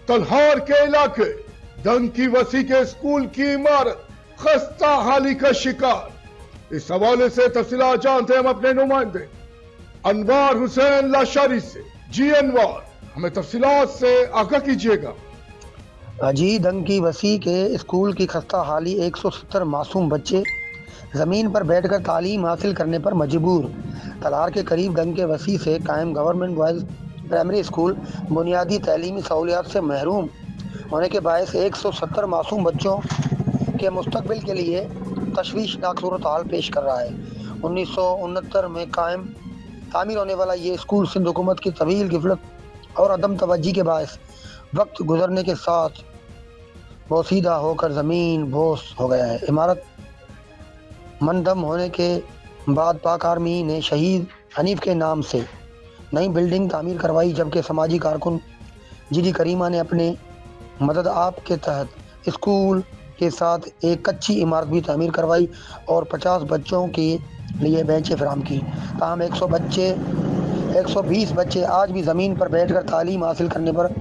तलहार के इलाके दंकी वसी के स्कूल की इमारत खस्ता हाली का शिकार। इस हवाले से तफसीलात जानते हैं हम अपने नुमाइंदे अनवार हुसैन लाशारी से। जी अनवार, हमें तफसीलात से आगाह कीजिएगा। जी, दंकी वसी के स्कूल की खस्ता हाली 170 मासूम बच्चे ज़मीन पर बैठकर तालीम हासिल करने पर मजबूर। तलहार के करीब दंके वसी से कायम गवर्नमेंट बॉयज़ प्राइमरी स्कूल बुनियादी तलीमी सहूलियात से महरूम होने के बायस 170 मासूम बच्चों के मुस्तकबिल के लिए तशवीशनाक सूरत हाल पेश कर रहा है। 1969 में तामीर होने वाला ये स्कूल सिंध हुकूमत की तवील गिफलत और अदम तवज्जी के बायस वक्त गुजरने के साथ बोसीदा होकर ज़मीन बोस हो गया है। इमारत मंदम होने के बाद पाक आर्मी ने शहीद हनीफ के नाम से नई बिल्डिंग तामीर करवाई, जबकि समाजी कारकुन जीडी करीमा ने अपने मदद आप के तहत स्कूल के साथ एक कच्ची इमारत भी तामीर करवाई और 50 बच्चों के लिए बेंचें फराहम की। ताहम 120 बच्चे आज भी ज़मीन पर बैठकर तालीम हासिल करने पर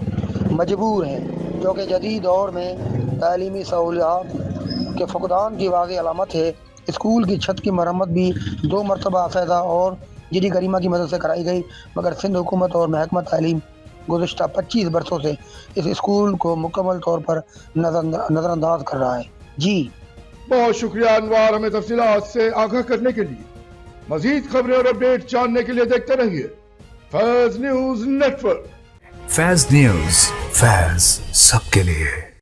मजबूर हैं, जो कि जदीद दौर में तालीमी सहूलियात के फुकदान की वाज़ेह अलामत है। स्कूल की छत की मरम्मत भी 2 मरतबा अफैदा और जीडी करीमा की मदद से कराई गई, मगर सिंध हुकूमत और महकमा तालीम गुज़श्ता 25 बरसों से इस स्कूल को मुकम्मल तौर पर नज़रअंदाज कर रहा है। जी बहुत शुक्रिया अनवार, हमें तफसीलात से आगाह करने के लिए। मजीद खबरें और अपडेट जानने के लिए देखते रहिए फैज़ न्यूज़ नेटवर्क। फैज़ न्यूज़, फैज़ सबके लिए।